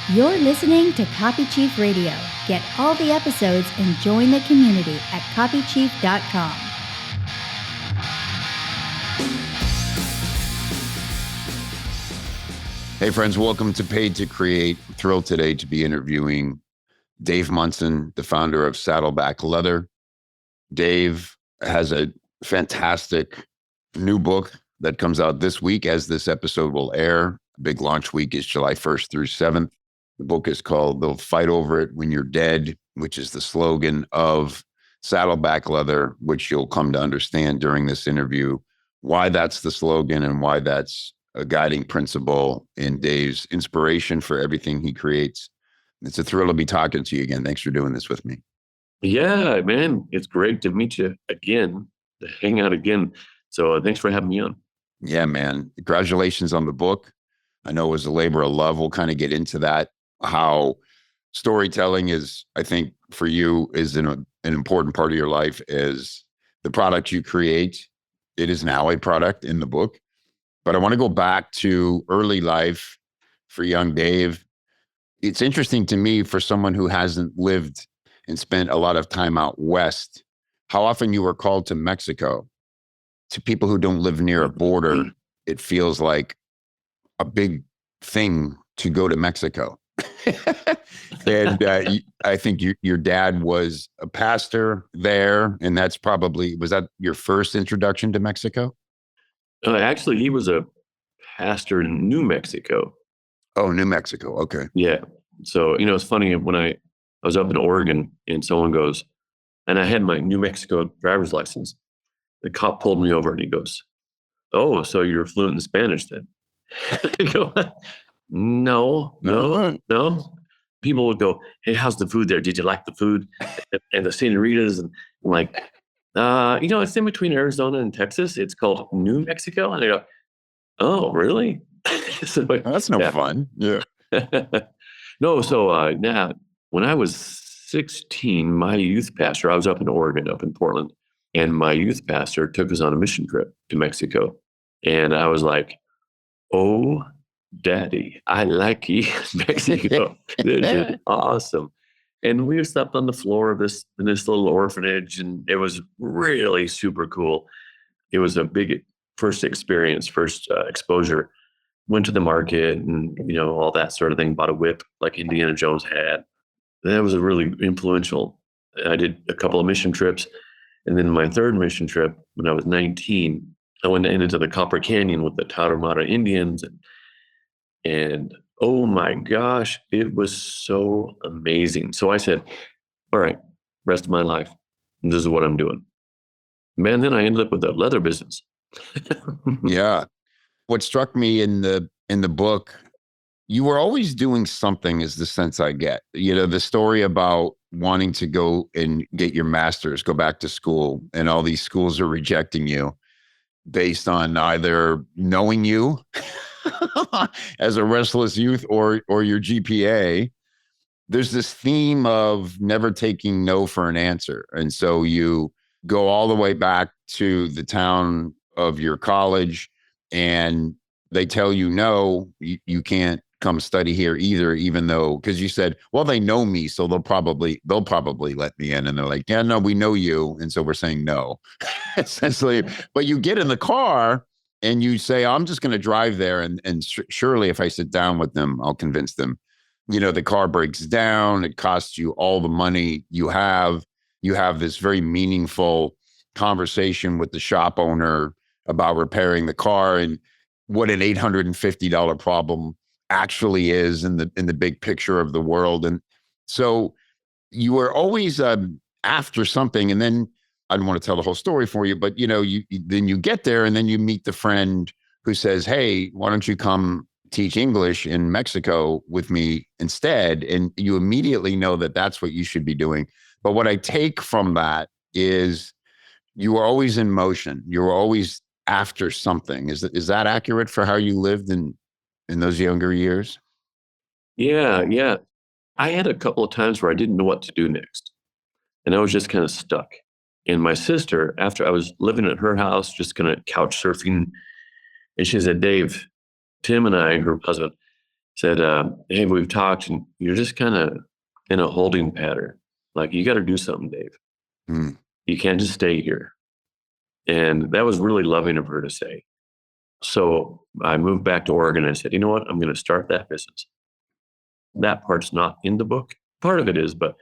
You're listening to Copy Chief Radio. Get all the episodes and join the community at copychief.com. Hey friends, welcome to Paid to Create. I'm thrilled today to be interviewing Dave Munson, the founder of Saddleback Leather. Dave has a fantastic new book that comes out this week as this episode will air. Big launch week is July 1st through 7th. The book is called They'll Fight Over It When You're Dead, which is the slogan of Saddleback Leather, which you'll come to understand during this interview, why that's the slogan and why that's a guiding principle in Dave's inspiration for everything he creates. It's a thrill to be talking to you again. Thanks for doing this with me. Yeah, man. It's great to meet you again, to hang out again. So thanks for having me on. Yeah, man. Congratulations on the book. I know it was a labor of love. We'll kind of get into that, how storytelling is, I think, for you is an important part of your life is the product you create. It is now a product in the book. But I want to go back to early life for young Dave. It's interesting to me for someone who hasn't lived and spent a lot of time out west, how often you were called to Mexico. To people who don't live near a border, it feels like a big thing to go to Mexico. And I think your dad was a pastor there, and that's probably, was that your first introduction to Mexico? Actually, he was a pastor in New Mexico. Oh, New Mexico. Okay. Yeah. So, it's funny when I was up in Oregon and someone goes, and I had my New Mexico driver's license. The cop pulled me over and he goes, "Oh, so you're fluent in Spanish then?" I go, No. People would go, "Hey, how's the food there? Did you like the food?" And the senoritas, and I'm like, it's in between Arizona and Texas. It's called New Mexico. And they go, "Oh, really?" So, That's no fun. Yeah. No. So now, when I was 16, my youth pastor, I was up in Oregon, up in Portland, and my youth pastor took us on a mission trip to Mexico. And I was like, "Oh, Daddy, I like Mexico. This is awesome." And we slept on the floor of this little orphanage, and it was really super cool. It was a big first experience, first exposure. Went to the market and, all that sort of thing, bought a whip like Indiana Jones had. That was a really influential. I did a couple of mission trips. And then my third mission trip, when I was 19, I went into the Copper Canyon with the Tarahumara Indians. And oh my gosh, it was so amazing. So I said, all right, rest of my life, this is what I'm doing. Man, then I ended up with a leather business. Yeah. What struck me in the book, you were always doing something, is the sense I get. The story about wanting to go and get your master's, go back to school, and all these schools are rejecting you based on either knowing you as a restless youth or your GPA. There's this theme of never taking no for an answer. And so you go all the way back to the town of your college and they tell you, no, you can't come study here either, even though, because you said, well, they know me, so they'll probably let me in. And they're like, yeah, no, we know you. And so we're saying no, essentially. But you get in the car and you say, I'm just going to drive there. And surely if I sit down with them, I'll convince them. The car breaks down. It costs you all the money you have. You have this very meaningful conversation with the shop owner about repairing the car and what an $850 problem actually is in the big picture of the world. And so you were always after something. And then I don't want to tell the whole story for you, but then you get there and then you meet the friend who says, hey, why don't you come teach English in Mexico with me instead? And you immediately know that that's what you should be doing. But what I take from that is you were always in motion. You were always after something. Is that accurate for how you lived in those younger years? Yeah. I had a couple of times where I didn't know what to do next. And I was just kind of stuck. And my sister, after I was living at her house, just kind of couch surfing, and she said, Dave, Tim and I, her husband, said, hey, we've talked and you're just kind of in a holding pattern. Like, you got to do something, Dave. Mm. You can't just stay here. And that was really loving of her to say. So I moved back to Oregon and I said, you know what? I'm going to start that business. That part's not in the book. Part of it is, but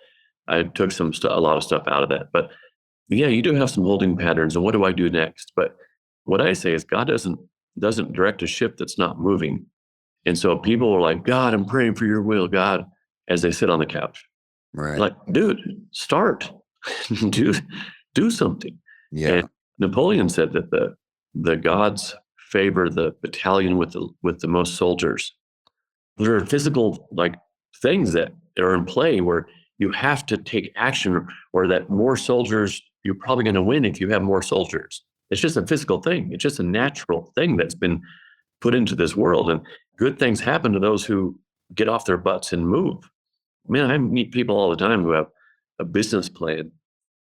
I took a lot of stuff out of that. But yeah, you do have some holding patterns. And what do I do next? But what I say is God doesn't direct a ship that's not moving. And so people are like, God, I'm praying for your will, God, as they sit on the couch. Right. Like, dude, start. do something. Yeah. And Napoleon said that the gods favor the battalion with the most soldiers. There are physical like things that are in play where you have to take action, or that more soldiers, you're probably going to win if you have more soldiers. It's just a physical thing. It's just a natural thing that's been put into this world. And good things happen to those who get off their butts and move. Man, I meet people all the time who have a business plan,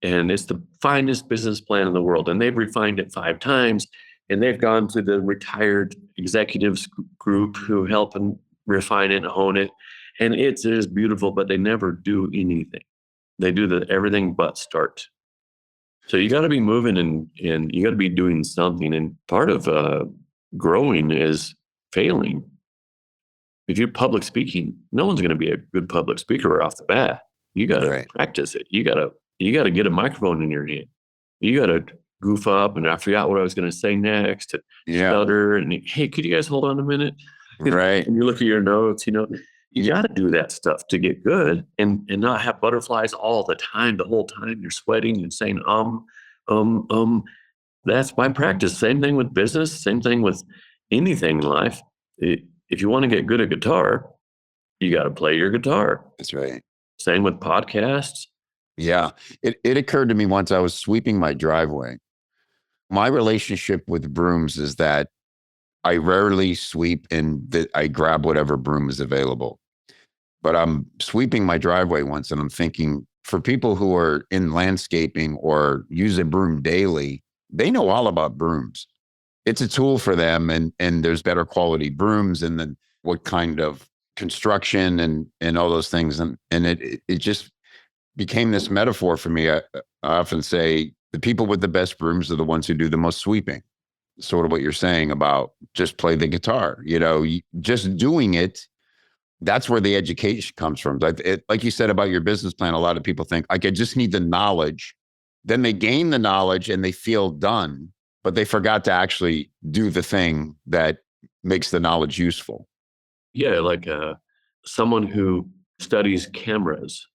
and it's the finest business plan in the world. And they've refined it 5 times, and they've gone to the retired executives group who help and refine it and hone it. And it is beautiful, but they never do anything. They do everything but start. So you got to be moving and you got to be doing something. And part of growing is failing. If you're public speaking, no one's going to be a good public speaker off the bat. You got to practice it. You got to get a microphone in your hand. You got to goof up, and I forgot what I was going to say next. And stutter, and hey, could you guys hold on a minute? Right. And you look at your notes. You got to do that stuff to get good, and not have butterflies all the time. The whole time you're sweating and saying That's my practice. Same thing with business. Same thing with anything in life. If you want to get good at guitar, you got to play your guitar. That's right. Same with podcasts. Yeah. It occurred to me once I was sweeping my driveway. My relationship with brooms is that I rarely sweep and that I grab whatever broom is available. But I'm sweeping my driveway once and I'm thinking, for people who are in landscaping or use a broom daily, they know all about brooms. It's a tool for them, and there's better quality brooms, and then what kind of construction and all those things. And it just became this metaphor for me. I often say the people with the best brooms are the ones who do the most sweeping. Sort of what you're saying about just play the guitar, just doing it. That's where the education comes from. Like you said about your business plan, a lot of people think, like, I just need the knowledge. Then they gain the knowledge and they feel done, but they forgot to actually do the thing that makes the knowledge useful. Yeah, like someone who studies cameras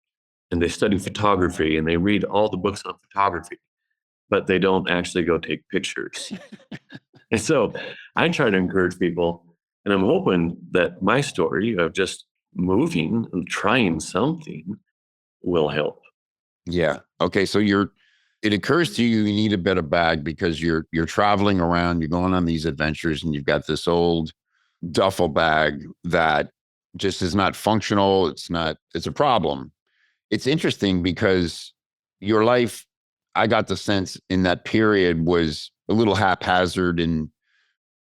and they study photography and they read all the books on photography, but they don't actually go take pictures. And so I try to encourage people, and I'm hoping that my story of just moving and trying something will help. Yeah. Okay. So it occurs to you, you need a better bag because you're traveling around, you're going on these adventures, and you've got this old duffel bag that just is not functional. It's a problem. It's interesting because your life, I got the sense in that period, was a little haphazard, and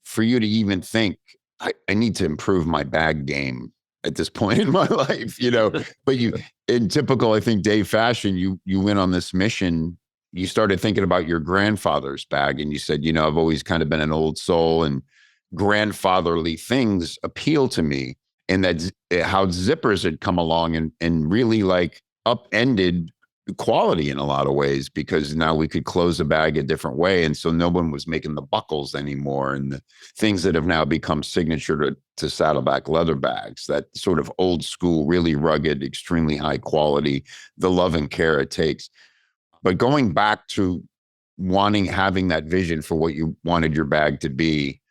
for you to even think, I need to improve my bag game at this point in my life, but in typical, I think, Dave fashion, you went on this mission. You started thinking about your grandfather's bag, and you said, I've always kind of been an old soul, and grandfatherly things appeal to me. And that's how zippers had come along and really like upended quality in a lot of ways, because now we could close a bag a different way. And so no one was making the buckles anymore, and the things that have now become signature to Saddleback Leather bags, that sort of old school, really rugged, extremely high quality, the love and care it takes. But going back to having that vision for what you wanted your bag to be,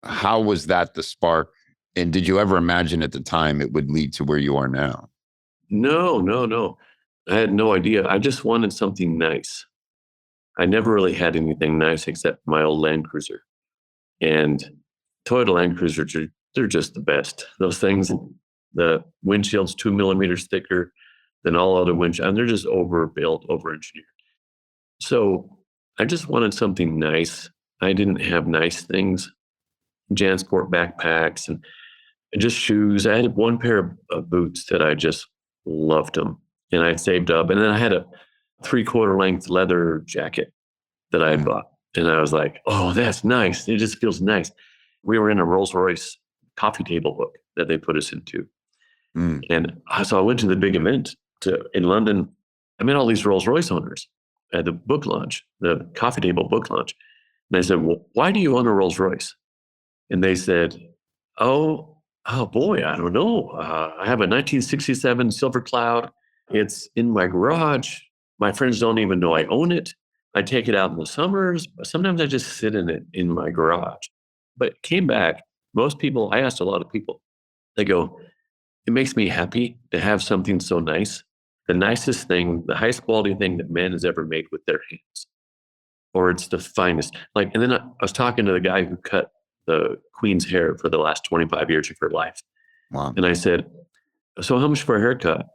how was that the spark? And did you ever imagine at the time it would lead to where you are now? No. I had no idea. I just wanted something nice. I never really had anything nice except my old Land Cruiser. And Toyota Land Cruisers, they're just the best. Those things, the windshield's 2 millimeters thicker than all other windshields, and they're just overbuilt, over-engineered. So I just wanted something nice. I didn't have nice things, JanSport backpacks, and And just shoes. I had one pair of boots that I just loved them. And I saved up. And then I had a 3/4 length leather jacket that I had bought. And I was like, oh, that's nice. It just feels nice. We were in a Rolls Royce coffee table book that they put us into. And so I went to the big event in London. I met all these Rolls Royce owners at the book launch, the coffee table book launch. And I said, well, why do you own a Rolls Royce? And they said, oh boy, I don't know. I have a 1967 Silver Cloud. It's in my garage. My friends don't even know I own it. I take it out in the summers. Sometimes I just sit in it in my garage. But it came back. Most people, I asked a lot of people, they go, it makes me happy to have something so nice. The nicest thing, the highest quality thing that man has ever made with their hands. Or it's the finest. Like, and then I was talking to the guy who cut the Queen's hair for the last 25 years of her life. Wow. And I said, so how much for a haircut?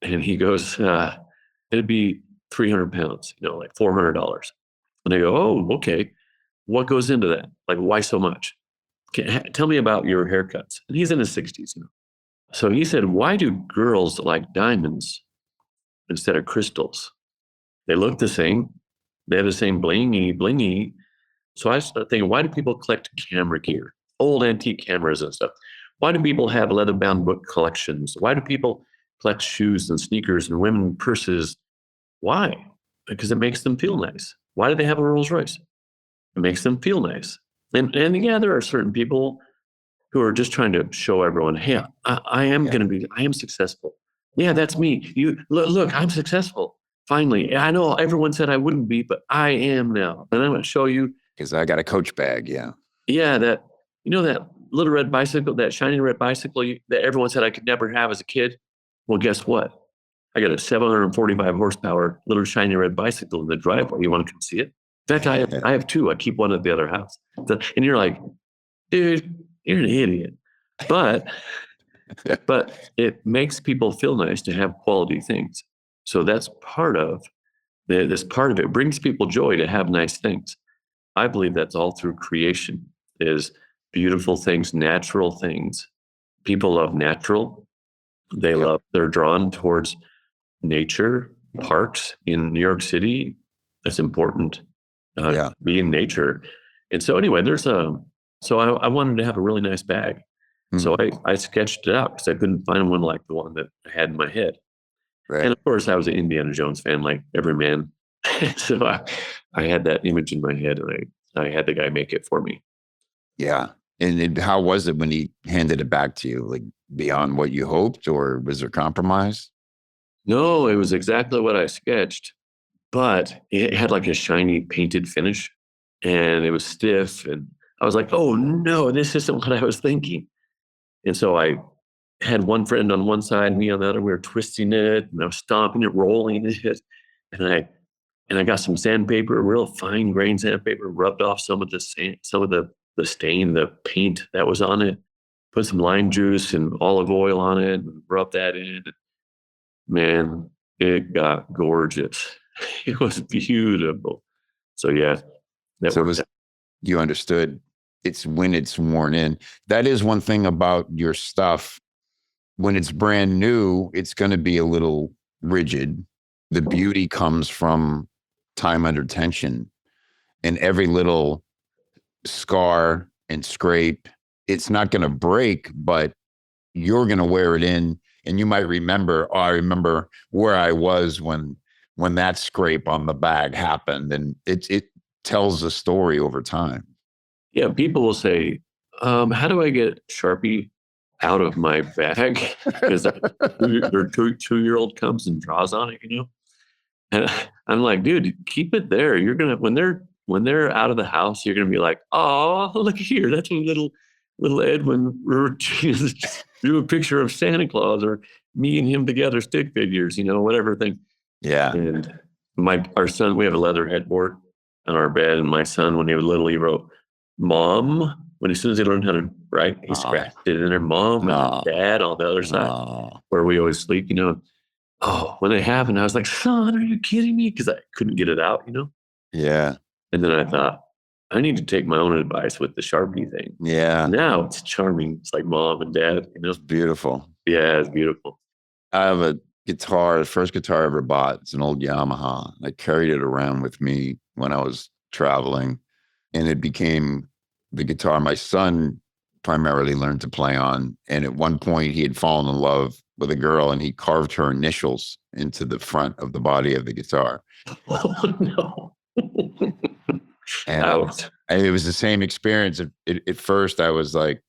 And he goes, it'd be 300 pounds, like $400. And I go, oh, okay. What goes into that? Like, why so much? Tell me about your haircuts. And he's in his 60s. So he said, why do girls like diamonds instead of crystals? They look the same. They have the same blingy. So I started thinking, why do people collect camera gear, old antique cameras and stuff? Why do people have leather-bound book collections? Why do people collect shoes and sneakers and women purses? Why? Because it makes them feel nice. Why do they have a Rolls Royce? It makes them feel nice. And yeah, there are certain people who are just trying to show everyone, hey, I am successful. Yeah, that's me. You look, I'm successful. Finally, I know everyone said I wouldn't be, but I am now. And I'm going to show you. Because I got a Coach bag, yeah. Yeah, that little red bicycle, that shiny red bicycle that everyone said I could never have as a kid. Well, guess what? I got a 745 horsepower little shiny red bicycle in the driveway. You want to come see it? In fact, I have two. I keep one at the other house. And you're like, dude, you're an idiot. But it makes people feel nice to have quality things. So that's part of this part of it. Brings people joy to have nice things. I believe that's all through creation, is beautiful things, natural things. People love natural. They're drawn towards nature, parks in New York City. That's important. Be in nature. And so anyway, so I wanted to have a really nice bag. Mm-hmm. So I sketched it out because I couldn't find one like the one that I had in my head. Right. And of course, I was an Indiana Jones fan, like every man. So I had that image in my head, and I had the guy make it for me. Yeah. And how was it when he handed it back to you? Like beyond what you hoped, or was there compromise? No, it was exactly what I sketched, but it had like a shiny painted finish, and it was stiff. And I was like, oh no, this isn't what I was thinking. And so I had one friend on one side, me on the other. We were twisting it, and I was stomping it, rolling it. And I got some sandpaper, real fine grain sandpaper, rubbed off some of the sand, some of the stain, the paint that was on it, put some lime juice and olive oil on it, and rubbed that in. Man, it got gorgeous. It was beautiful. So yeah, you understood it's when it's worn in. That is one thing about your stuff. When it's brand new, it's going to be a little rigid. The beauty comes from time under tension, and every little scar and scrape, it's not going to break, but you're going to wear it in, and you might remember, I remember where I was when that scrape on the bag happened, and it tells a story over time. Yeah, people will say, how do I get Sharpie out of my bag? Because their 2-year-old comes and draws on it, And I'm like, dude, keep it there. You're gonna when they're out of the house, you're gonna be like, oh, look here, that's a little Edwin. Do a picture of Santa Claus or me and him together, stick figures, whatever thing. Yeah. And our son, we have a leather headboard on our bed, and my son, when he was little, he wrote "Mom." As soon as he learned how to write, he scratched it in there. Mom and Dad on the other side where we always sleep, Oh, when they happened, I was like, son, are you kidding me? Because I couldn't get it out, Yeah. And then I thought, I need to take my own advice with the Sharpie thing. Yeah. Now it's charming. It's like mom and dad. It's beautiful. Yeah, it's beautiful. I have a guitar, the first guitar I ever bought. It's an old Yamaha. I carried it around with me when I was traveling, and it became the guitar my son primarily learned to play on. And at one point, he had fallen in love with a girl, and he carved her initials into the front of the body of the guitar. Oh, no. And it was the same experience. At first, I was like,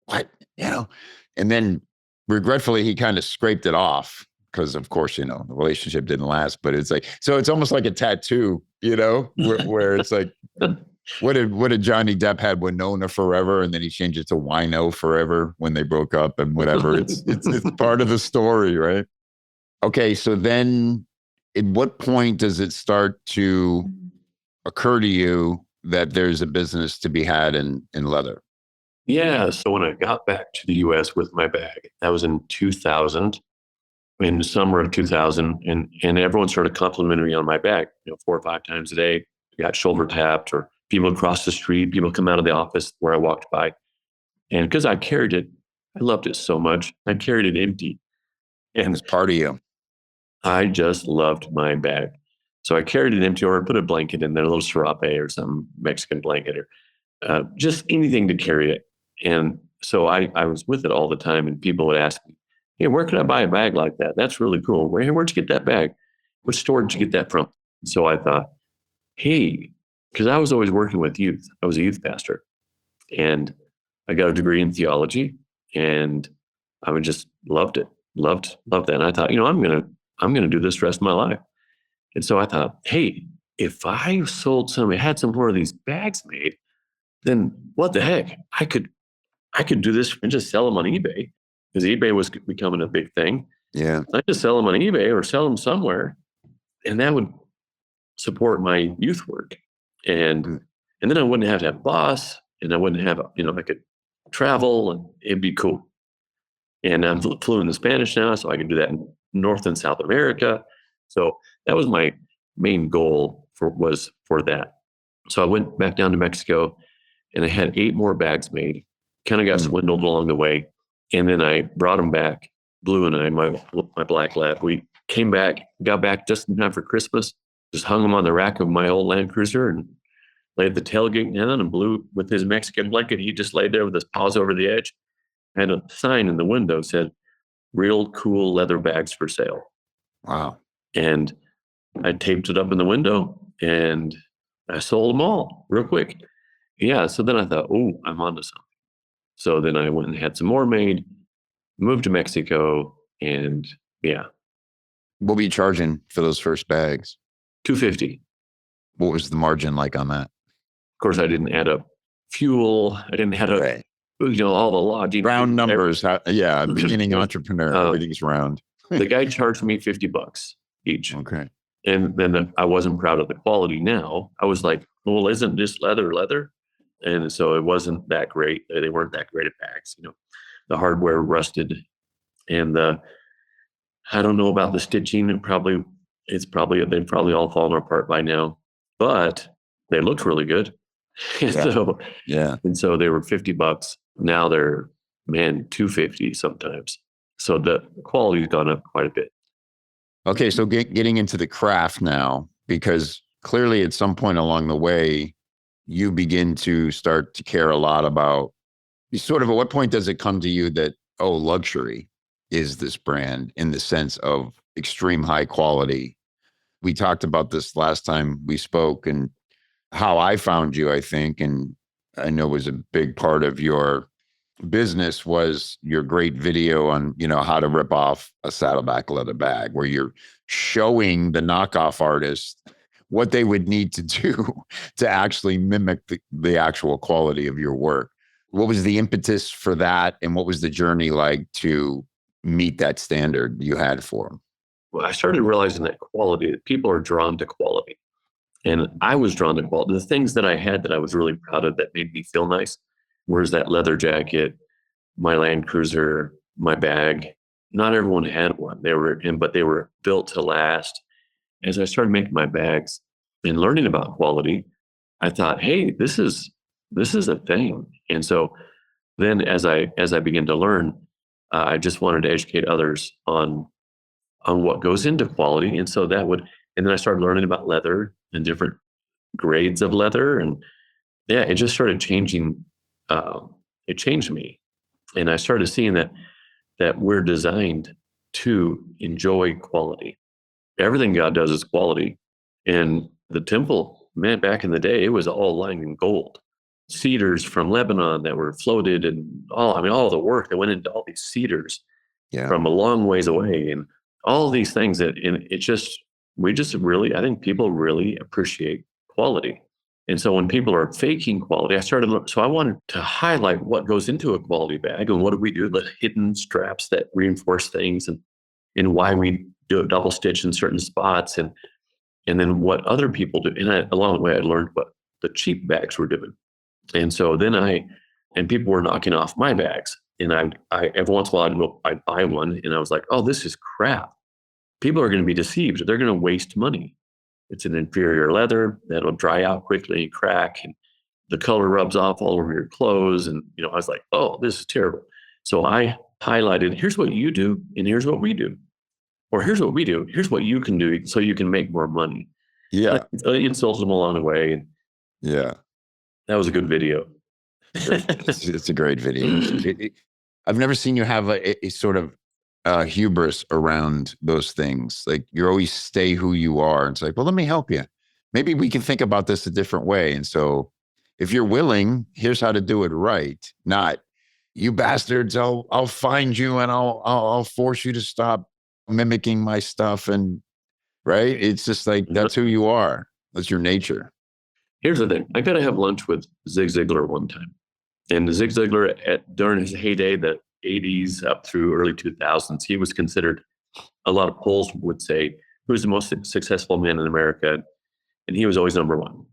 what? And then regretfully, he kind of scraped it off because, of course, the relationship didn't last. But it's like, so it's almost like a tattoo, where it's like, what did Johnny Depp had Winona Forever, and then he changed it to Wino Forever when they broke up and whatever. It's part of the story, right? Okay, so then at what point does it start to occur to you that there's a business to be had in leather? Yeah. So when I got back to the US with my bag, that was in 2000, in the summer of 2000, and everyone started complimenting me on my bag, 4 or 5 times a day. I got shoulder tapped, or people across the street, people come out of the office where I walked by. And because I carried it, I loved it so much. I carried it empty. And It's part of you. I just loved my bag. So I carried it empty, or I put a blanket in there, a little serape or some Mexican blanket, or just anything to carry it. And so I was with it all the time, and people would ask me, hey, where could I buy a bag like that? That's really cool. Where'd you get that bag? Which store did you get that from? So I thought, hey, because I was always working with youth. I was a youth pastor, and I got a degree in theology, and I just loved it. Loved that. And I thought, I'm gonna do this the rest of my life. And so I thought, hey, if I had some more of these bags made, then what the heck? I could do this and just sell them on eBay, because eBay was becoming a big thing. Yeah. I just sell them on eBay or sell them somewhere, and that would support my youth work. And then I wouldn't have to have a boss, and I wouldn't have, I could travel, and it'd be cool. And I'm fluent in Spanish now, so I can do that in North and South America. So that was my main goal for that. So I went back down to Mexico, and I had 8 more bags made. Kind of got swindled along the way, and then I brought them back. Blue and I, my black lab, we got back just in time for Christmas. Just hung them on the rack of my old Land Cruiser and laid the tailgate down. And Blue, with his Mexican blanket, he just laid there with his paws over the edge. I had a sign in the window said, "Real cool leather bags for sale." Wow. And I taped it up in the window, and I sold them all real quick. Yeah. So then I thought, oh, I'm onto something. So then I went and had some more made, moved to Mexico, and yeah. What were you charging for those first bags? $250. What was the margin like on that? Of course, I didn't add up fuel. I didn't add up, all the lodging. Round numbers. Beginning entrepreneur. Everything's round. The guy charged me $50 each. Okay. And then I wasn't proud of the quality. Now I was like, well, isn't this leather? And so it wasn't that great. They weren't that great at bags. The hardware rusted, and I don't know about the stitching. They've probably all fallen apart by now, but they looked really good. And so they were $50. Now they're, $250 sometimes. So the quality's gone up quite a bit. Okay, so getting into the craft now, because clearly at some point along the way, you begin to start to care a lot about, sort of, at what point does it come to you that, luxury is this brand in the sense of extreme high quality? We talked about this last time we spoke, and how I found you, I think, and I know was a big part of your business, was your great video on, how to rip off a Saddleback leather bag, where you're showing the knockoff artist what they would need to do to actually mimic the actual quality of your work. What was the impetus for that? And what was the journey like to meet that standard you had for them? Well, I started realizing that people are drawn to quality. And I was drawn to quality. The things that I had that I was really proud of that made me feel nice, whereas that leather jacket, my Land Cruiser, my bag, not everyone had one. But they were built to last. As I started making my bags and learning about quality, I thought, hey, this is a thing. And so then as I began to learn, I just wanted to educate others on what goes into quality. And so and then I started learning about leather and different grades of leather. And yeah, it just started changing. It changed me. And I started seeing that we're designed to enjoy quality. Everything God does is quality. And the temple, man, back in the day, it was all lined in gold. Cedars from Lebanon that were floated, and all the work that went into all these cedars from a long ways away, and all these things I think people really appreciate quality. And so when people are faking quality, I wanted to highlight what goes into a quality bag and what do we do, the hidden straps that reinforce things, and why we do a double stitch in certain spots, and then what other people do. And along the way, I learned what the cheap bags were doing. And so then people were knocking off my bags. And I every once in a while I'd buy one, and I was like, oh, this is crap. People are going to be deceived. They're going to waste money. It's an inferior leather that'll dry out quickly and crack, and the color rubs off all over your clothes. And, I was like, oh, this is terrible. So I highlighted, here's what you do, and here's what we do. Or here's what we do, here's what you can do so you can make more money. Yeah. I insulted them along the way. And yeah. That was a good video. It's a great video. I've never seen you have a sort of hubris around those things. Like, you always stay who you are. It's like, well, let me help you. Maybe we can think about this a different way. And so if you're willing, here's how to do it right. Not, you bastards, I'll find you and I'll force you to stop mimicking my stuff. And right. It's just like, that's who you are. That's your nature. Here's the thing. I got to have lunch with Zig Ziglar one time. And Zig Ziglar, during his heyday, the 80s up through early 2000s, he was considered, a lot of polls would say, he was the most successful man in America. And he was always number one.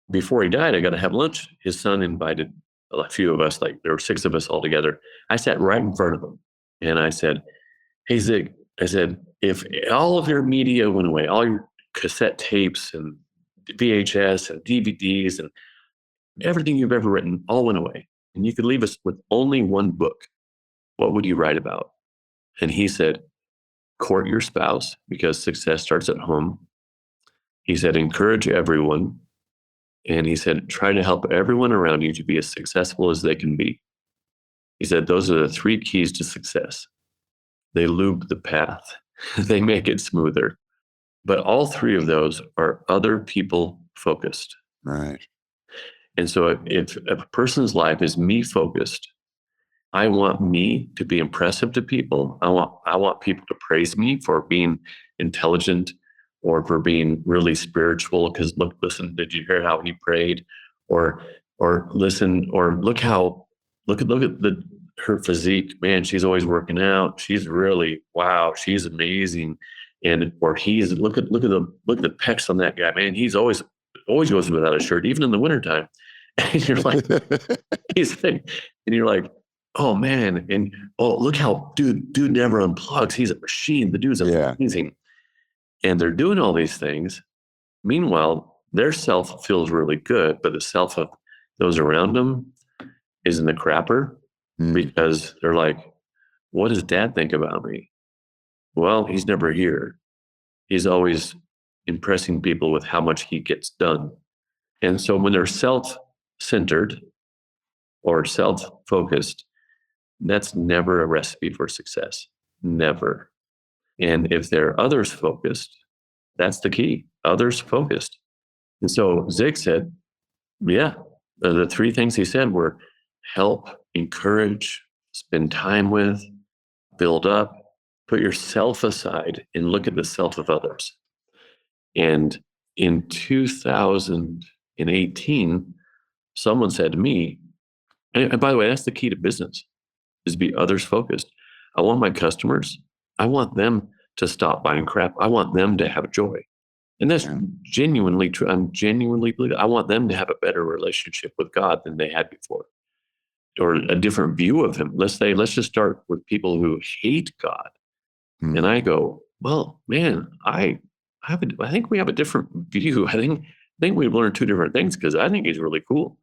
Before he died, I got to have lunch. His son invited a few of us, like there were 6 of us all together. I sat right in front of him. And I said, hey, Zig, I said, if all of your media went away, all your cassette tapes and VHS and DVDs and everything you've ever written all went away, and you could leave us with only one book, what would you write about? And he said, court your spouse, because success starts at home. He said, encourage everyone. And he said, try to help everyone around you to be as successful as they can be. He said, those are the 3 keys to success. They lube the path. They make it smoother. But all 3 of those are other people focused. Right. And so if a person's life is me focused, I want me to be impressive to people. I want people to praise me for being intelligent or for being really spiritual. Because listen, did you hear how he prayed? Or listen, or look at her physique. Man, she's always working out. She's really, wow, she's amazing. And look at the pecs on that guy, man. He's always goes without a shirt, even in the wintertime. And you're like, and you're like, oh man, and look how dude never unplugs. He's a machine. The dude's amazing. And they're doing all these things. Meanwhile, their self feels really good, but the self of those around them is in the crapper because they're like, what does dad think about me? Well, he's never here. He's always impressing people with how much he gets done. And so when they're self-centered or self-focused, that's never a recipe for success. Never. And if they're others focused, that's the key. Others focused. And so Zig said, yeah, the 3 things he said were help, encourage, spend time with, build up, put yourself aside, and look at the self of others. And in 2018, someone said to me, and by the way, that's the key to business, is be others focused. I want my customers, I want them to stop buying crap. I want them to have joy. And that's genuinely true. I'm genuinely believe I want them to have a better relationship with God than they had before, or a different view of him. Let's just start with people who hate God. And I go, well, man, I think we have a different view. I think think we've learned two different things because I think he's really cool.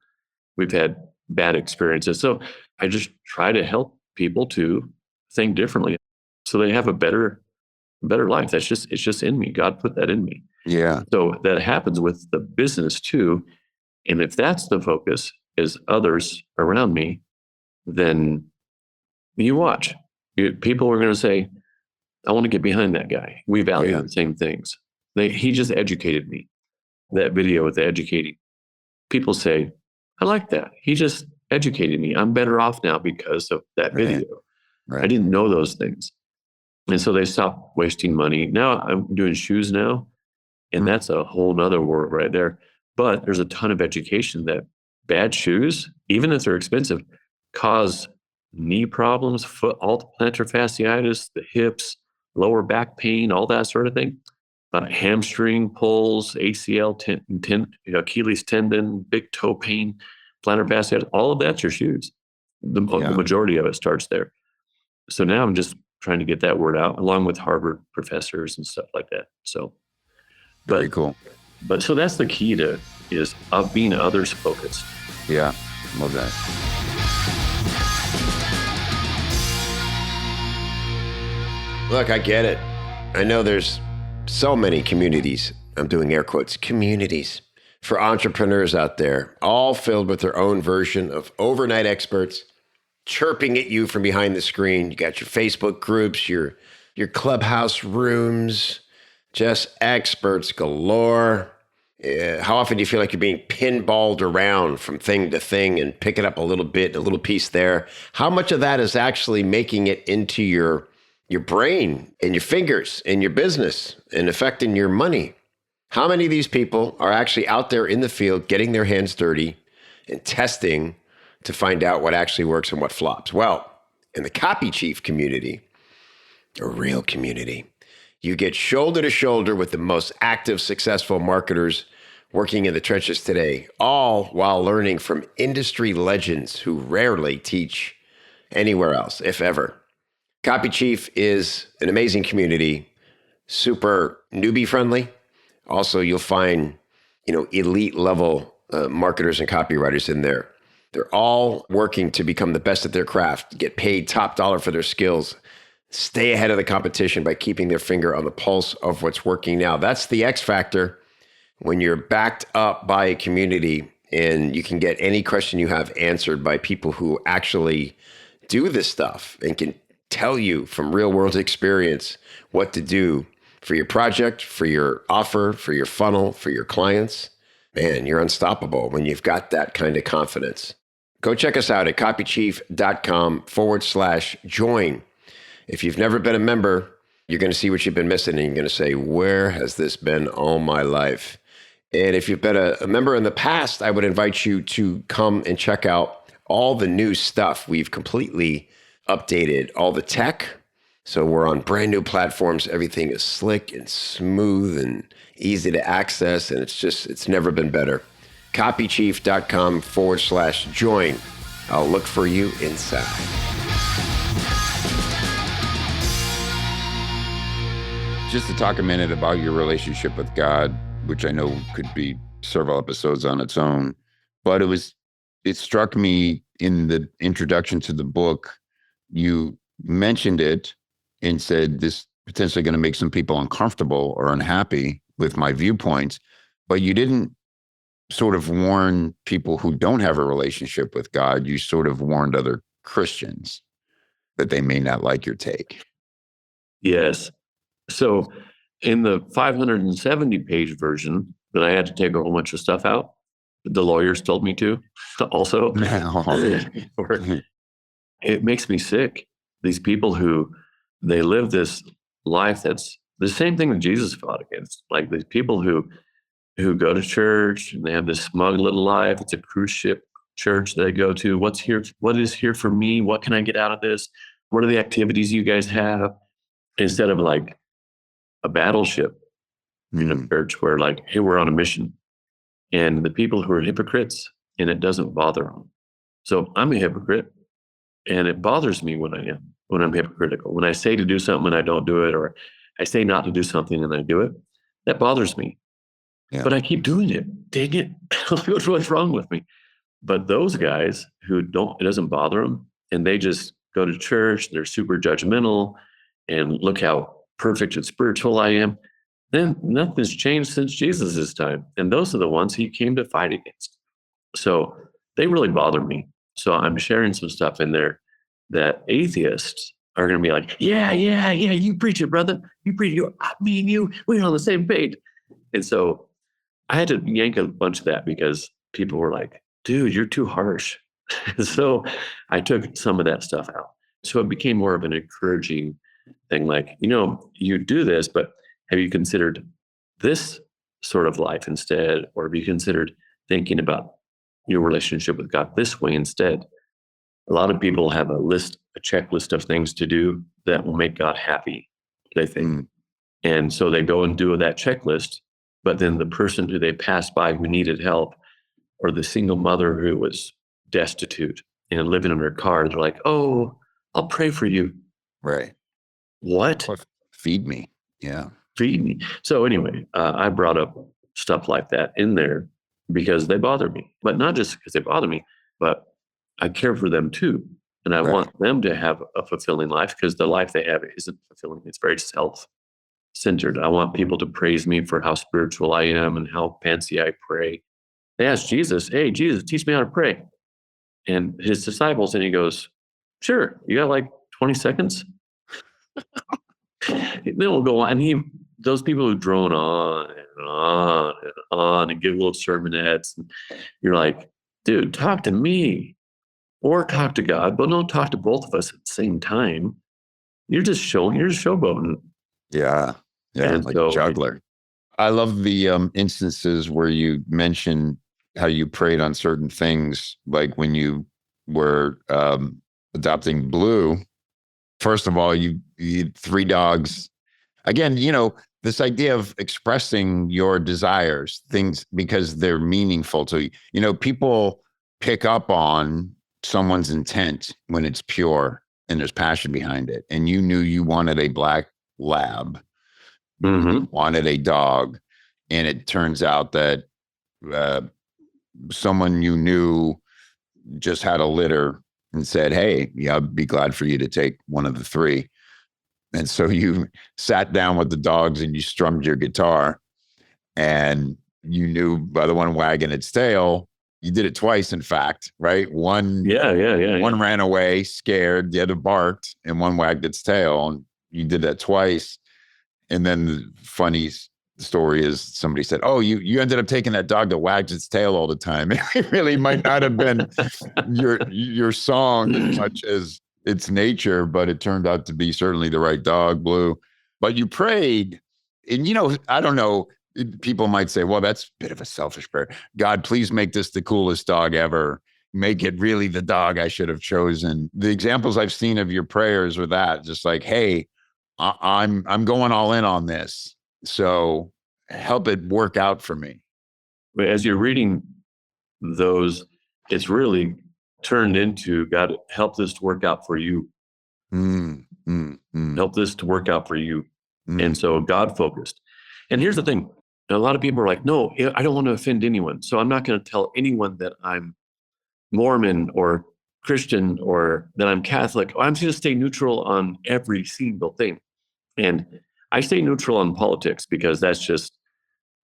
We've had bad experiences. So I just try to help people to think differently so they have a better life. It's just in me. God put that in me. Yeah. So that happens with the business too. And if that's the focus is others around me, then you watch. People are going to say, I want to get behind that guy. We value the same things. He just educated me. That video with the educating. People say, I like that. He just educated me. I'm better off now because of that video. Right. I didn't know those things. And so they stopped wasting money. Now I'm doing shoes now, and that's a whole nother world right there. But there's a ton of education that bad shoes, even if they're expensive, cause knee problems, foot plantar fasciitis, the hips, lower back pain, all that sort of thing. Hamstring pulls, ACL, Achilles tendon, big toe pain, plantar fasciitis, all of that's your shoes. The majority of it starts there. So now I'm just trying to get that word out along with Harvard professors and stuff like that. So, very cool. But so that's the key is being others focused. Yeah, love that. Look, I get it. I know there's so many communities, I'm doing air quotes, communities for entrepreneurs out there, all filled with their own version of overnight experts chirping at you from behind the screen. You got your Facebook groups, your clubhouse rooms, just experts galore. How often do you feel like you're being pinballed around from thing to thing and picking up a little bit, a little piece there? How much of that is actually making it into your brain and your fingers and your business and affecting your money? How many of these people are actually out there in the field getting their hands dirty and testing to find out what actually works and what flops? Well, in the Copy Chief community, a real community, you get shoulder to shoulder with the most active, successful marketers working in the trenches today, all while learning from industry legends who rarely teach anywhere else, if ever. Copy Chief is an amazing community, super newbie friendly. Also, you'll find, elite level marketers and copywriters in there. They're all working to become the best at their craft, get paid top dollar for their skills, stay ahead of the competition by keeping their finger on the pulse of what's working now. That's the X factor when you're backed up by a community and you can get any question you have answered by people who actually do this stuff and can tell you from real world experience what to do for your project, for your offer, for your funnel, for your clients. Man, you're unstoppable when you've got that kind of confidence. Go check us out at copychief.com/join. If you've never been a member, you're going to see what you've been missing and you're going to say, where has this been all my life? And if you've been a member in the past, I would invite you to come and check out all the new stuff. We've completely updated all the tech. So we're on brand new platforms. Everything is slick and smooth and easy to access. And it's never been better. Copychief.com/join. I'll look for you inside. Just to talk a minute about your relationship with God, which I know could be several episodes on its own, but it struck me in the introduction to the book, you mentioned it and said this potentially going to make some people uncomfortable or unhappy with my viewpoints, but you didn't sort of warn people who don't have a relationship with God. You sort of warned other Christians that they may not like your take. Yes. So in the 570-page version that I had to take a whole bunch of stuff out, the lawyers told me to also. It makes me sick. These people who they live this life that's the same thing that Jesus fought against. Like these people who go to church and they have this smug little life. It's a cruise ship church they go to. What is here for me? What can I get out of this? What are the activities you guys have? Instead of like a battleship in a church where like, hey, we're on a mission. And the people who are hypocrites and it doesn't bother them. So I'm a hypocrite and it bothers me when I'm hypocritical. When I say to do something and I don't do it, or I say not to do something and I do it, that bothers me. Yeah. but I keep doing it. Dang it. What's wrong with me? But those guys who it doesn't bother them, and they just go to church, they're super judgmental, and look how perfect and spiritual I am. Then nothing's changed since Jesus' time. And those are the ones he came to fight against. So they really bother me. So I'm sharing some stuff in there that atheists are going to be like, yeah, you preach it, brother. You preach it. Me and you, we're on the same page. And so I had to yank a bunch of that because people were like, dude, you're too harsh. So I took some of that stuff out. So it became more of an encouraging thing. Like, you do this, but have you considered this sort of life instead? Or have you considered thinking about your relationship with God this way instead? A lot of people have a checklist of things to do that will make God happy, they think. And so they go and do that checklist, but then the person who they passed by who needed help, or the single mother who was destitute and living in her car, they're like, oh, I'll pray for you. Right. What? Or feed me. Yeah. Feed me. So anyway, I brought up stuff like that in there because they bother me, but not just because they bother me, but I care for them too. And I want them to have a fulfilling life, because the life they have isn't fulfilling. It's very self-centered. I want people to praise me for how spiritual I am and how fancy I pray. They asked Jesus, hey, Jesus, teach me how to pray. And his disciples, and he goes, sure, you got like 20 seconds? Then we'll go on. And those people who drone on and on and on and give little sermonettes, and you're like, dude, talk to me or talk to God, but don't talk to both of us at the same time. You're just showboating. Yeah. Yeah. And like so, a juggler. I love the instances where you mention how you prayed on certain things, like when you were adopting Blue. First of all, you had 3 dogs. Again, this idea of expressing your desires, things, because they're meaningful to you. People pick up on someone's intent when it's pure and there's passion behind it. And you knew you wanted a black lab, wanted a dog. And it turns out that someone you knew just had a litter and said, hey, yeah, I'd be glad for you to take one of the 3. And so you sat down with the dogs and you strummed your guitar, and you knew by the one wagging its tail, you did it twice, in fact, right? One ran away scared, the other barked, and one wagged its tail. And you did that twice. And then the funny story is somebody said, oh, you ended up taking that dog that wags its tail all the time. It really might not have been your song as much as its nature, but it turned out to be certainly the right dog, Blue. But you prayed, and I don't know, people might say, well, that's a bit of a selfish prayer. God, please make this the coolest dog ever. Make it really the dog I should have chosen. The examples I've seen of your prayers are that, just like, hey, I'm going all in on this. So help it work out for me. As you're reading those, it's really turned into, God, help this to work out for you. Help this to work out for you. And so God focused. And here's the thing. A lot of people are like, no, I don't want to offend anyone. So I'm not going to tell anyone that I'm Mormon or Christian or that I'm Catholic. I'm just going to stay neutral on every single thing. And I stay neutral on politics because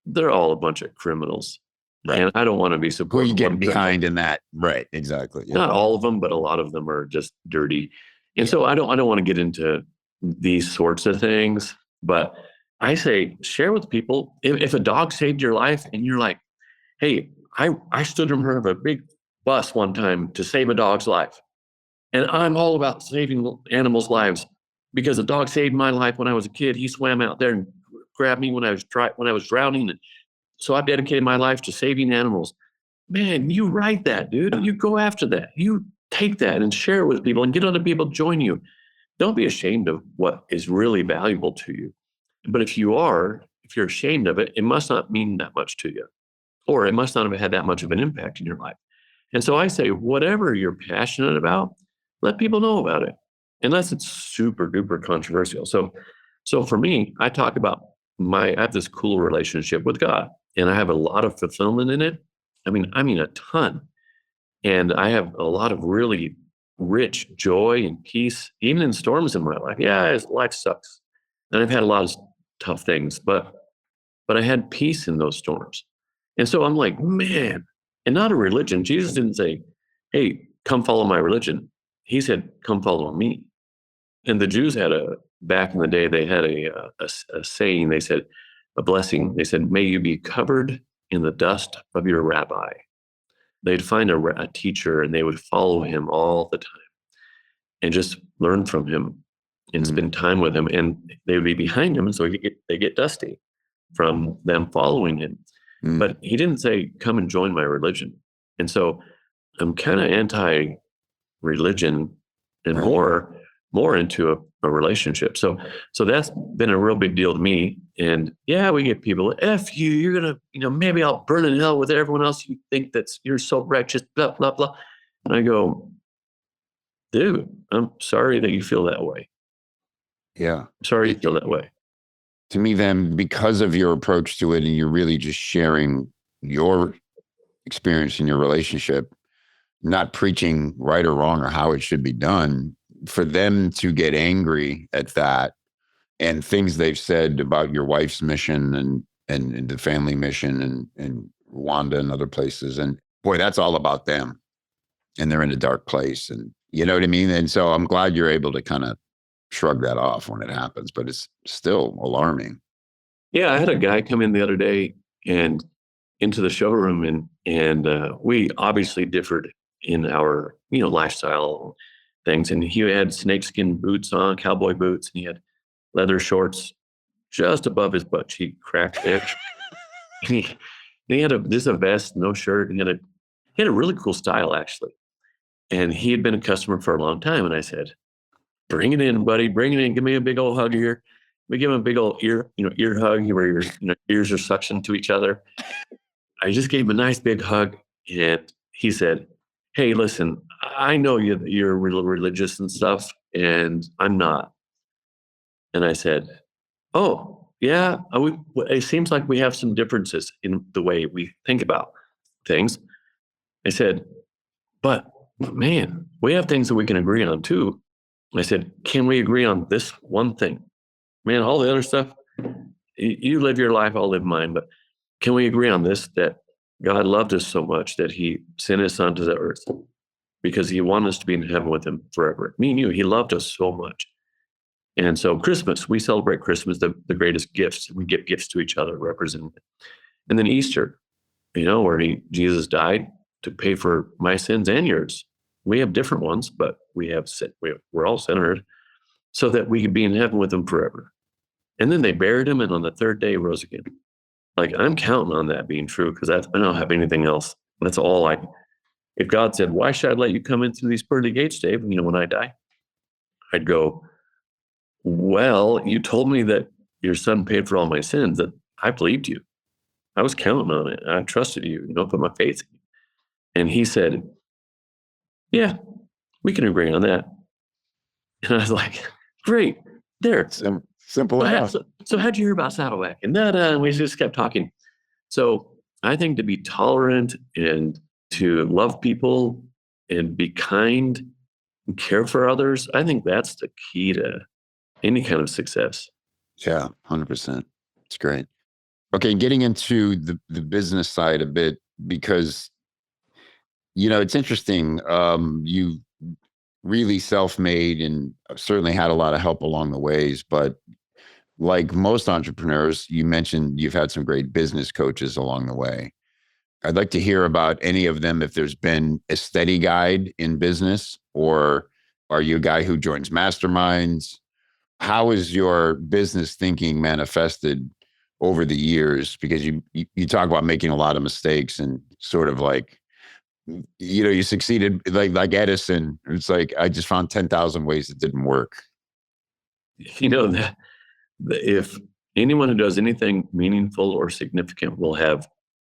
they're all a bunch of criminals. Right. And I don't want to be supporting. Who you get behind in that. Right. Exactly. Yeah. Not all of them, but a lot of them are just dirty. And so I don't want to get into these sorts of things, but I say, share with people. If a dog saved your life and you're like, hey, I stood in front of a big bus one time to save a dog's life. And I'm all about saving animals' lives because a dog saved my life when I was a kid. He swam out there and grabbed me when I was drowning. And so I dedicated my life to saving animals. Man, you write that, dude. You go after that. You take that and share it with people and get other people to join you. Don't be ashamed of what is really valuable to you. But if you're ashamed of it, it must not mean that much to you, or it must not have had that much of an impact in your life. And so I say, whatever you're passionate about, let people know about it, unless it's super duper controversial. So for me, I talk about I have this cool relationship with God. and I have a lot of fulfillment in it. I mean a ton. And I have a lot of really rich joy and peace, even in storms in my life. Yeah, life sucks. And I've had a lot of tough things, but I had peace in those storms. And so I'm like, man, and not a religion. Jesus didn't say, hey, come follow my religion. He said, come follow me. And the Jews had back in the day, they had a saying, they said, a blessing. They said, may you be covered in the dust of your rabbi. They'd find a teacher and they would follow him all the time and just learn from him and spend time with him. And they would be behind him. So they get dusty from them following him. But he didn't say, come and join my religion. And so I'm kind of anti-religion and more into a relationship. So that's been a real big deal to me. And yeah, we get people, F you, you're going to, maybe I'll burn in hell with everyone else. You think you're so righteous, blah, blah, blah. And I go, dude, I'm sorry that you feel that way. Yeah. I'm sorry you feel that way. To me, then, because of your approach to it, and you're really just sharing your experience in your relationship, not preaching right or wrong or how it should be done, for them to get angry at that and things they've said about your wife's mission and the family mission and Rwanda and other places. And boy, that's all about them. And they're in a dark place. And you know what I mean? And so I'm glad you're able to kind of shrug that off when it happens, but it's still alarming. Yeah, I had a guy come in the other day and into the showroom, and we obviously differed in our lifestyle things. And he had snakeskin boots on, cowboy boots, and he had leather shorts just above his butt cheek crack there. he had a vest, no shirt, and he had a really cool style actually. And he had been a customer for a long time, and I said, bring it in, buddy. Bring it in. Give me a big old hug here. We give him a big old ear hug where your ears are suctioned to each other. I just gave him a nice big hug, and he said, hey, listen, I know you're religious and stuff, and I'm not. And I said, oh, yeah, it seems like we have some differences in the way we think about things. I said, but man, we have things that we can agree on too. I said, can we agree on this one thing? Man, all the other stuff, you live your life, I'll live mine. But can we agree on this, that God loved us so much that he sent his son to the earth because he wanted us to be in heaven with him forever. Me and you, he loved us so much. And so Christmas, we celebrate Christmas, the greatest gifts. We give gifts to each other, representing it. And then Easter, where Jesus died to pay for my sins and yours. We have different ones, but we're all centered so that we could be in heaven with him forever. And then they buried him, and on the third day he rose again. Like, I'm counting on that being true because I don't have anything else. That's all if God said, why should I let you come in through these pearly gates, Dave, when I die? I'd go, well, you told me that your son paid for all my sins, that I believed you. I was counting on it. I trusted you, put my faith in you. And he said, yeah, we can agree on that. And I was like, great, there. Simple enough. So how'd you hear about Saddleback? And we just kept talking. So I think to be tolerant and to love people and be kind and care for others, I think that's the key to any kind of success. Yeah, 100%. It's great. Okay, getting into the business side a bit, because it's interesting. You really self-made and certainly had a lot of help along the ways, but like most entrepreneurs, you mentioned you've had some great business coaches along the way. I'd like to hear about any of them, if there's been a steady guide in business, or are you a guy who joins masterminds? How is your business thinking manifested over the years? Because you talk about making a lot of mistakes and sort of like, you succeeded like Edison. It's like, I just found 10,000 ways it didn't work. That if anyone who does anything meaningful or significant will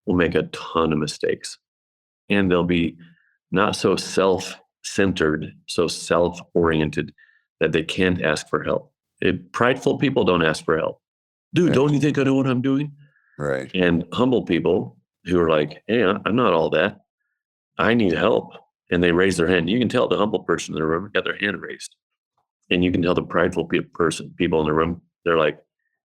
make a ton of mistakes, and they'll be not so self-centered, so self-oriented that they can't ask for help. Prideful people don't ask for help. Dude, right. Don't you think I know what I'm doing? Right. And humble people who are like, hey, I'm not all that. I need help. And they raise their hand. You can tell the humble person in the room got their hand raised. And you can tell the prideful people in the room, they're like,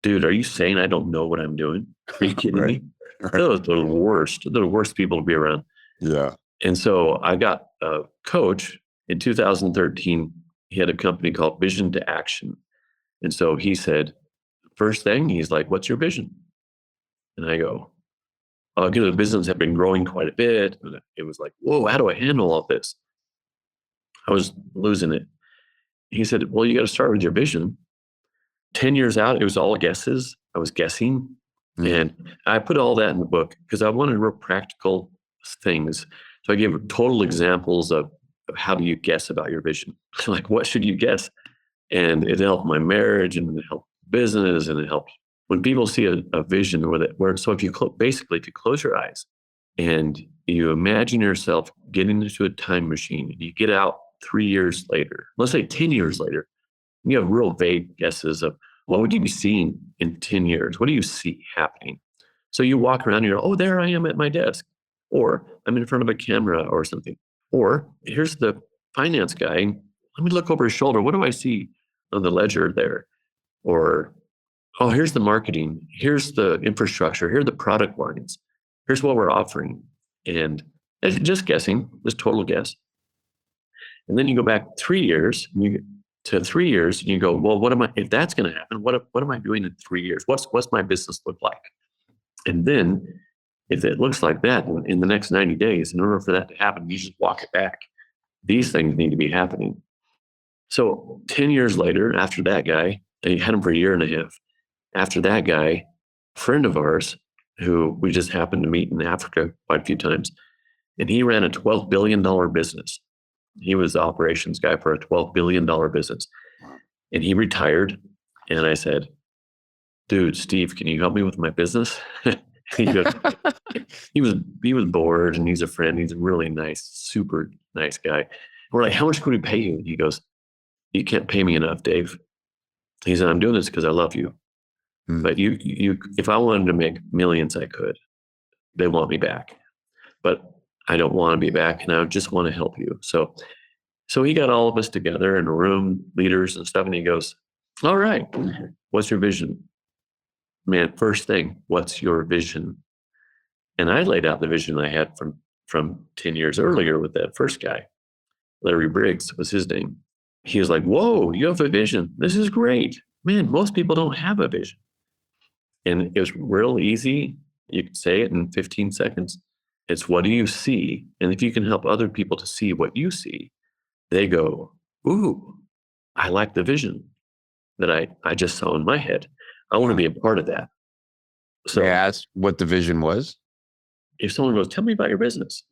dude, are you saying I don't know what I'm doing? Are you kidding me? Right. Those are the worst. They're the worst people to be around. Yeah. And so I got a coach in 2013. He had a company called Vision to Action. And so he said, first thing, he's like, what's your vision? And I go, the business had been growing quite a bit. And it was like, whoa, how do I handle all this? I was losing it. He said, well, you got to start with your vision. 10 years out, it was all guesses. I was guessing. And I put all that in the book because I wanted real practical things. So I gave total examples of how do you guess about your vision? Like, what should you guess? And it helped my marriage, and it helped business, and it helped when people see a vision with it. So if you basically, if you close your eyes and you imagine yourself getting into a time machine, and you get out 3 years later, let's say 10 years later, you have real vague guesses of what would you be seeing in 10 years? What do you see happening? So you walk around and you're, oh, there I am at my desk, or I'm in front of a camera or something. Or here's the finance guy. Let me look over his shoulder. What do I see on the ledger there? Or, oh, here's the marketing. Here's the infrastructure. Here are the product lines. Here's what we're offering. And it's just guessing, just total guess. And then you go back 3 years, and you go, well, what am I, if that's going to happen, what am I doing in 3 years? What's my business look like? And then if it looks like that in the next 90 days, in order for that to happen, you just walk it back. These things need to be happening. So 10 years later, after that guy, he had him for a year and a half. After that guy, a friend of ours, who we just happened to meet in Africa quite a few times, and he ran a $12 billion business. He was the operations guy for a $12 billion business. And he retired. And I said, dude, Steve, can you help me with my business? He goes, he was bored, and he's a friend. He's a really nice, super nice guy. We're like, how much can we pay you? And he goes, you can't pay me enough, Dave. He said, I'm doing this because I love you. But you, if I wanted to make millions, I could. They want me back, but I don't want to be back, and I just want to help you. So he got all of us together in a room, leaders and stuff, and he goes, all right, what's your vision? Man, first thing, what's your vision? And I laid out the vision I had from 10 years earlier with that first guy. Larry Briggs was his name. He was like, whoa, you have a vision. This is great. Man, most people don't have a vision. And it was real easy. You could say it in 15 seconds. It's what do you see? And if you can help other people to see what you see, they go, ooh, I like the vision that I just saw in my head. I want to be a part of that. So I asked what the vision was. If someone goes, tell me about your business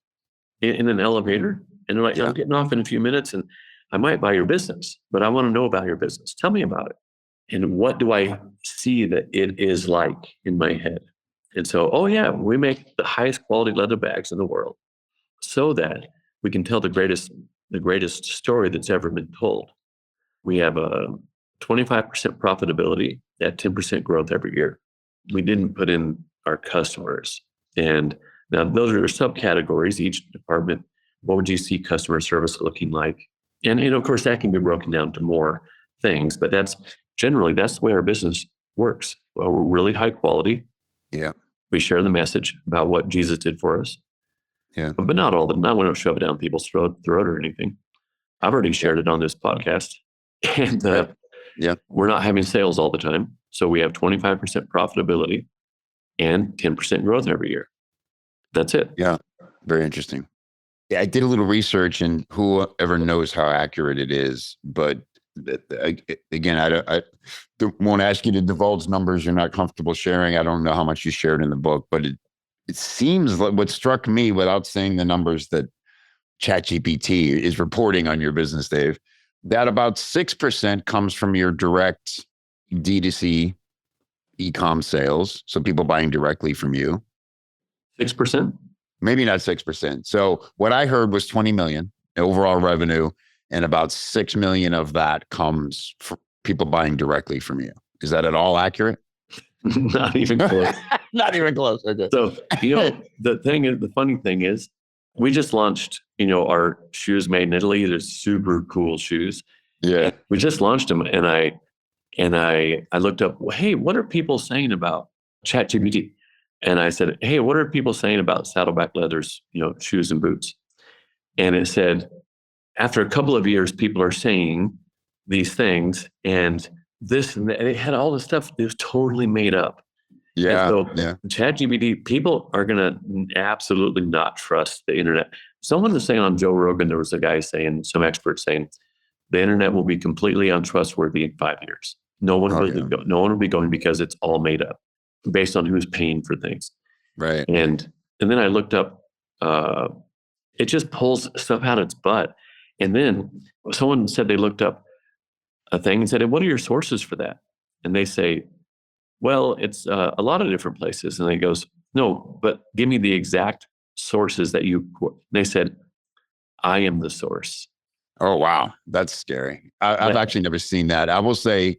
in an elevator, and they're like, I'm getting off in a few minutes and I might buy your business, but I want to know about your business. Tell me about it. And what do I see that it is like in my head? And so, oh yeah, we make the highest quality leather bags in the world so that we can tell the greatest story that's ever been told. We have a 25% profitability at 10% growth every year. We didn't put in our customers. And now those are subcategories, each department. What would you see customer service looking like? And of course, that can be broken down to more things, but that's the way our business works. Well, we're really high quality. Yeah. We share the message about what Jesus did for us. Yeah. But not all of them. I don't shove it down people's throat or anything. I've already shared it on this podcast. And we're not having sales all the time. So we have 25% profitability and 10% growth every year. That's it. Yeah. Very interesting. Yeah, I did a little research, and whoever knows how accurate it is, but again, I won't ask you to divulge numbers you're not comfortable sharing. I don't know how much you shared in the book, but it seems like what struck me, without saying the numbers that ChatGPT is reporting on your business, Dave, that about 6% comes from your direct D2C e-com sales. So people buying directly from you. 6%? Maybe not 6%. So what I heard was 20 million overall revenue, and about 6 million of that comes from people buying directly from you. Is that at all accurate? Not even close. Not even close. Okay. So, the funny thing is, we just launched, our shoes made in Italy. They're super cool shoes. Yeah. And we just launched them, and I looked up, well, hey, what are people saying about ChatGPT? And I said, hey, what are people saying about Saddleback Leather's, shoes and boots? And it said, after a couple of years, people are saying these things, and this and that, and it had all this stuff that was totally made up. Yeah. And so Yeah. ChatGPT, people are going to absolutely not trust the internet. Someone was saying on Joe Rogan, there was a guy saying, some expert saying, the internet will be completely untrustworthy in 5 years. No one will be going because it's all made up based on who's paying for things. Right. And then I looked up, it just pulls stuff out of its butt. And then someone said they looked up a thing and said, what are your sources for that? And they say, well, it's a lot of different places. And he goes, no, but give me the exact sources that you quote. They said, I am the source. Oh, wow. That's scary. I've actually never seen that. I will say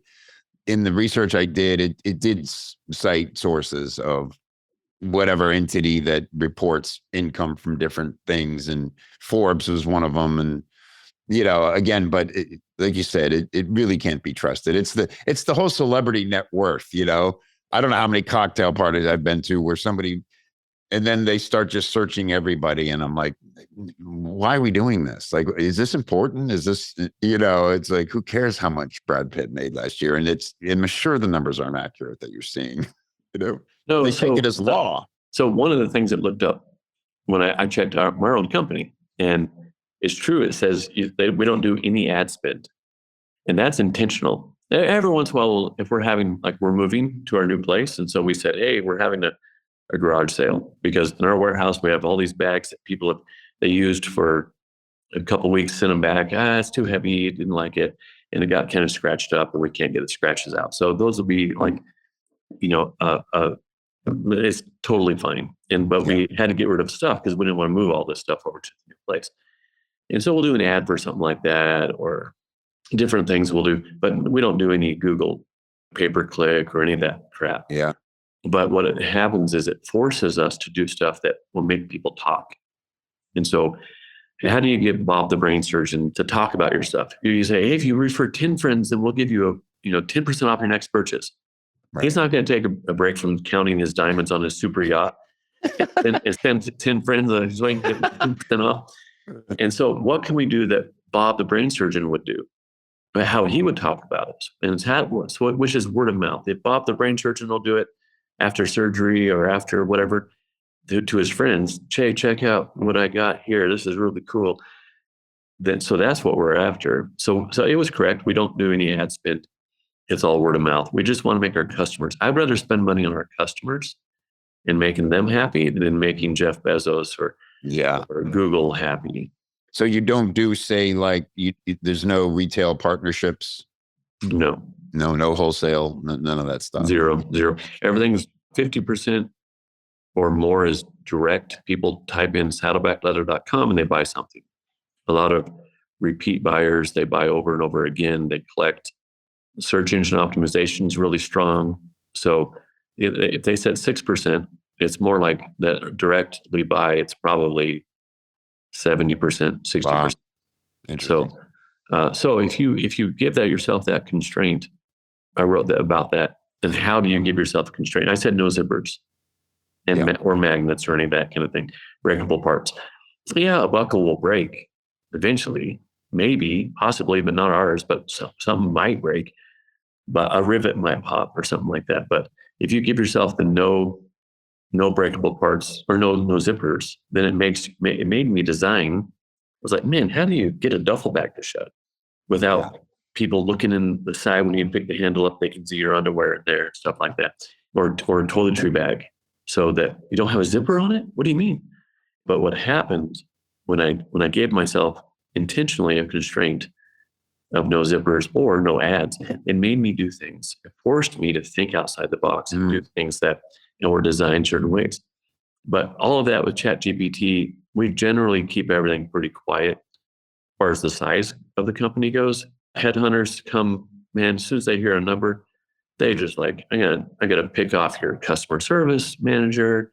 in the research I did, it did cite sources of whatever entity that reports income from different things. And Forbes was one of them. And, again, but like you said, it really can't be trusted. It's the whole celebrity net worth, I don't know how many cocktail parties I've been to where somebody, and then they start just searching everybody. And I'm like, why are we doing this? Like, is this important? Is this, it's like, who cares how much Brad Pitt made last year? And I'm sure the numbers aren't accurate that you're seeing, No, they take it as law. So one of the things that looked up when I checked out my own company, and it's true, it says we don't do any ad spend. And that's intentional. Every once in a while, if we're moving to our new place. And so we said, hey, we're having a garage sale because in our warehouse, we have all these bags that they used for a couple of weeks, sent them back. It's too heavy. Didn't like it. And it got kind of scratched up and we can't get the scratches out. So those will be like, it's totally fine. But we had to get rid of stuff because we didn't want to move all this stuff over to the new place. And so we'll do an ad for something like that or different things we'll do, but we don't do any Google pay-per-click or any of that crap. Yeah. But what it happens is it forces us to do stuff that will make people talk. And so how do you get Bob the brain surgeon to talk about your stuff? You say, hey, if you refer 10 friends, then we'll give you 10% off your next purchase. Right. He's not going to take a break from counting his diamonds on his super yacht and send 10 friends so he can get 10% off. And so what can we do that Bob the brain surgeon would do? But how he would talk about it. And which is word of mouth. If Bob the brain surgeon will do it after surgery or after whatever, to his friends, Jay, check out what I got here. This is really cool. So that's what we're after. So it was correct. We don't do any ad spend. It's all word of mouth. We just want to make our customers. I'd rather spend money on our customers and making them happy than making Jeff Bezos or Google happy. So you don't do, say, like there's no retail partnerships? No wholesale, none of that stuff. Zero. Everything's 50% or more is direct. People type in saddlebackleather.com and they buy something. A lot of repeat buyers, they buy over and over again. They collect. Search engine optimization is really strong. So if they said 6%, it's more like that directly buy. It's probably 70%, 60%. Wow. So if you give yourself that constraint, I wrote about that. And how do you give yourself a constraint? I said no zippers or magnets or any of that kind of thing, breakable parts. So a buckle will break eventually, maybe, possibly, but not ours, but something might break, but a rivet might pop or something like that. But if you give yourself the no breakable parts or no zippers, then it made me design. I was like, man, how do you get a duffel bag to shut without people looking in the side when you pick the handle up? They can see your underwear in there, stuff like that, or a toiletry bag, so that you don't have a zipper on it. What do you mean? But what happened when I gave myself intentionally a constraint of no zippers or no ads, it made me do things. It forced me to think outside the box and do things that were designed certain ways. But all of that with ChatGPT, we generally keep everything pretty quiet as far as the size of the company goes. Headhunters come, man, as soon as they hear a number, they just like, I gotta pick off your customer service manager.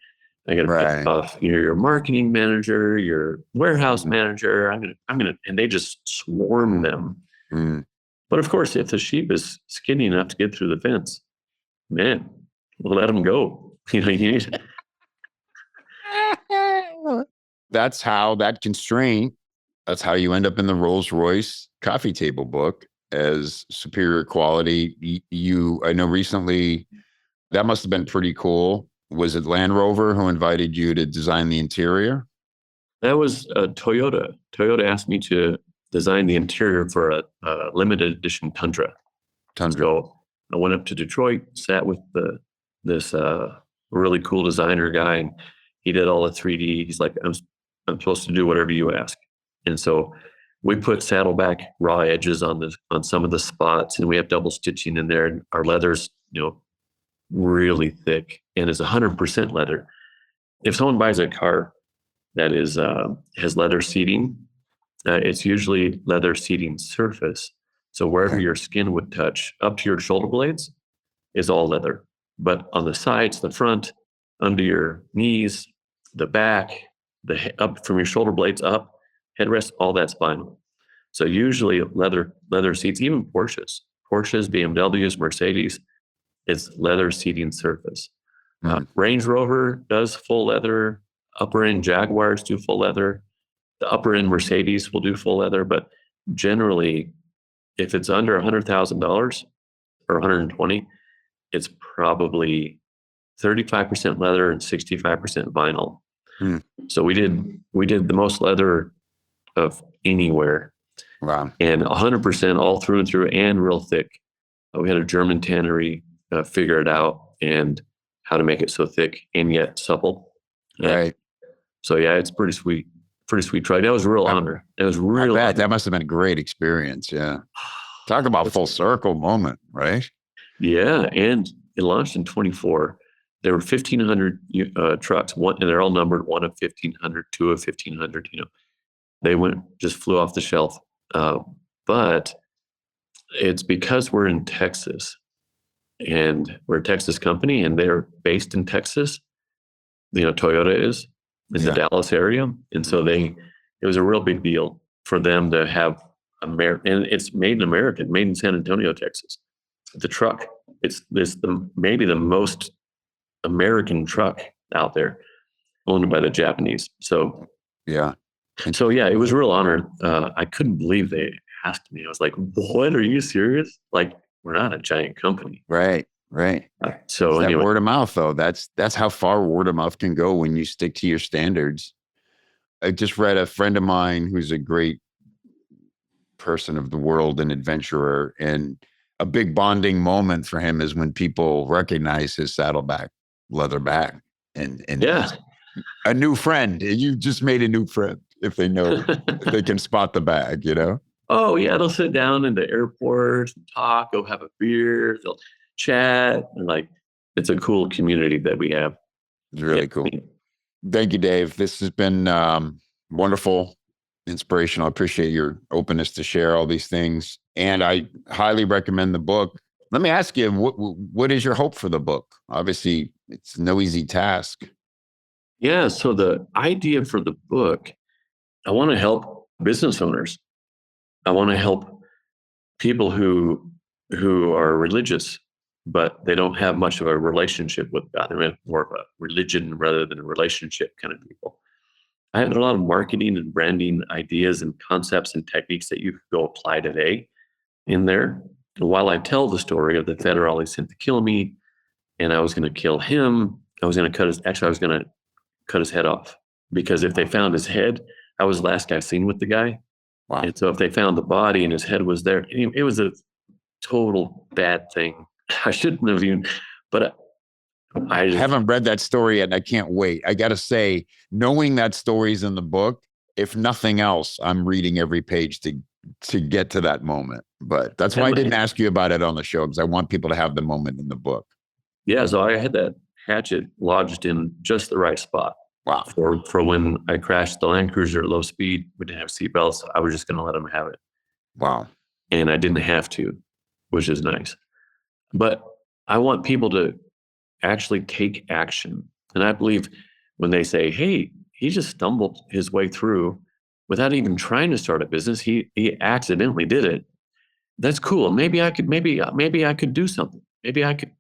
I gotta pick off your marketing manager, your warehouse manager. I'm gonna, and they just swarm them. Mm. But of course, if the sheep is skinny enough to get through the fence, man, we'll let them go. You need. That's how that constraint. That's how you end up in the Rolls-Royce coffee table book as superior quality. I know recently that must have been pretty cool. Was it Land Rover who invited you to design the interior? That was Toyota. Toyota asked me to design the interior for a limited edition Tundra. So I went up to Detroit, sat with this really cool designer guy, and he did all the 3D. He's like, I'm supposed to do whatever you ask. And so we put Saddleback raw edges on some of the spots, and we have double stitching in there. And our leather's, really thick, and it's 100% leather. If someone buys a car that is has leather seating, it's usually leather seating surface. So wherever your skin would touch up to your shoulder blades is all leather. But on the sides, the front, under your knees, the back, up from your shoulder blades up, headrest, all that's vinyl. So usually leather seats, even Porsches, BMWs, Mercedes, it's leather seating surface. Range Rover does full leather. Upper end Jaguars do full leather. The upper end Mercedes will do full leather. But generally, if it's under $100,000 or 120, it's probably 35% leather and 65% vinyl. So we did the most leather of anywhere. Wow. And 100% all through and through, and real thick. We had a German tannery figure it out and how to make it so thick and yet supple. Right. So yeah, it's pretty sweet try. That was a real honor. It was real. That must have been a great experience. Yeah. Talk about full circle moment, right? Yeah. And it launched in 24. There were 1,500 trucks, and they're all numbered 1 of 1,500, 2 of 1,500. They flew off the shelf. But it's because we're in Texas, and we're a Texas company, and they're based in Texas. Toyota is in the Dallas area, and so it was a real big deal for them to have and it's made in America, made in San Antonio, Texas. The truck, it's maybe the most American truck out there, owned by the Japanese. So yeah. So yeah, it was a real honor. I couldn't believe they asked me. I was like, "What? Are you serious? Like, we're not a giant company." Right. So that anyway, word of mouth, though, that's how far word of mouth can go when you stick to your standards. I just read a friend of mine who's a great person of the world and adventurer, and a big bonding moment for him is when people recognize his Saddleback leather bag, and yeah, a new friend. You just made a new friend if they know if they can spot the bag, Oh yeah, they'll sit down in the airport and talk, go have a beer, they'll chat, and it's a cool community that we have. It's really cool. Thank you, Dave. This has been wonderful, inspirational. I appreciate your openness to share all these things, and I highly recommend the book. Let me ask you, what is your hope for the book? Obviously, it's no easy task. Yeah, so the idea for the book, I want to help business owners. I want to help people who are religious, but they don't have much of a relationship with God. They're more of a religion rather than a relationship kind of people. I have a lot of marketing and branding ideas and concepts and techniques that you could go apply today in there. And while I tell the story of the federale sent to kill me, and I was going to kill him, I was going to cut his head off, because if they found his head, I was the last guy seen with the guy. Wow. And so if they found the body and his head was there, it was a total bad thing. I shouldn't have even, but I haven't read that story yet, and I can't wait. I got to say, knowing that story's in the book, if nothing else, I'm reading every page to get to that moment. But that's why I didn't ask you about it on the show, because I want people to have the moment in the book. Yeah, so I had that hatchet lodged in just the right spot. Wow. For when I crashed the Land Cruiser at low speed, we didn't have seatbelts. I was just going to let them have it. Wow. And I didn't have to, which is nice. But I want people to actually take action. And I believe when they say, hey, he just stumbled his way through without even trying to start a business, he accidentally did it. That's cool. Maybe I could do something. Maybe I could,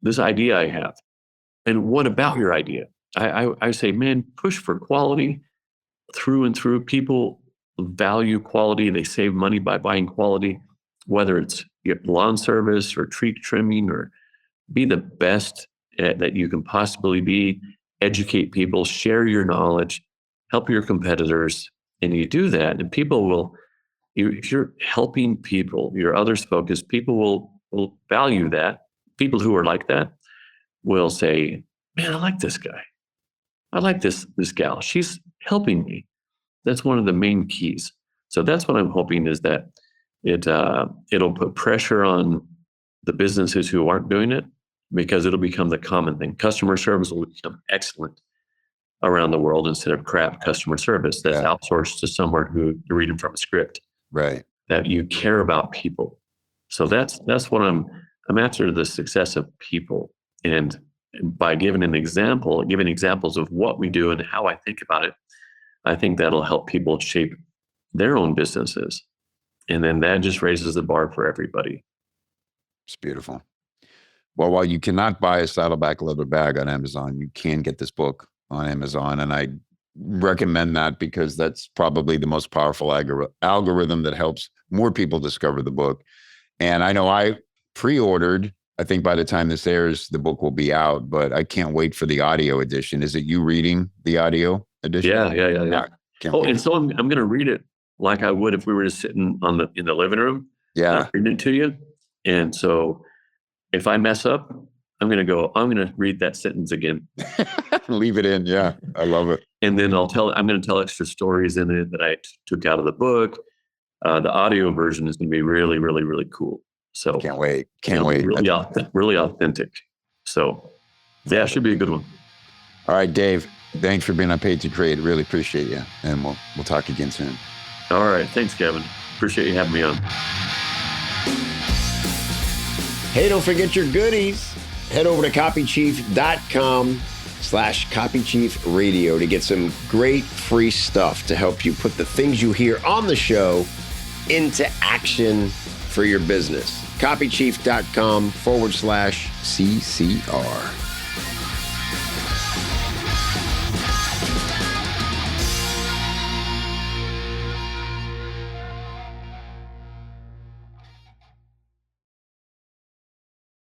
this idea I have. And what about your idea? I say, man, push for quality through and through. People value quality. They save money by buying quality, whether it's your lawn service or tree trimming, or be the best that you can possibly be. Educate people, share your knowledge, help your competitors. And you do that, and people will, if you're helping people, you're others focused, people will value that. People who are like that will say, man, I like this guy. I like this gal. She's helping me. That's one of the main keys. So that's what I'm hoping, is that it'll put pressure on the businesses who aren't doing it, because it'll become the common thing. Customer service will become excellent around the world instead of crap customer service that's outsourced to someone who you're reading from a script. Right. That you care about people. So that's what I'm after, the success of people. And by giving examples of what we do and how I think about it, I think that'll help people shape their own businesses. And then that just raises the bar for everybody. It's beautiful. Well, while you cannot buy a Saddleback Leather bag on Amazon, you can get this book on Amazon. And I recommend that because that's probably the most powerful algorithm that helps more people discover the book. And I know I pre-ordered, I think by the time this airs, the book will be out, but I can't wait for the audio edition. Is it you reading the audio edition? Yeah. Wait. And so I'm going to read it like I would if we were just sitting in the living room. Yeah. Reading it to you. And so if I mess up, I'm going to read that sentence again. Leave it in. Yeah. I love it. And then I'm going to tell extra stories in it that I took out of the book. The audio version is going to be really, really, really cool. So can't wait. Really authentic. So yeah, it should be a good one. All right, Dave, thanks for being on Paid to Create. Really appreciate you. And we'll talk again soon. All right. Thanks, Kevin. Appreciate you having me on. Hey, don't forget your goodies. Head over to copychief.com/copychiefradio to get some great free stuff to help you put the things you hear on the show into action for your business. copychief.com/CCR.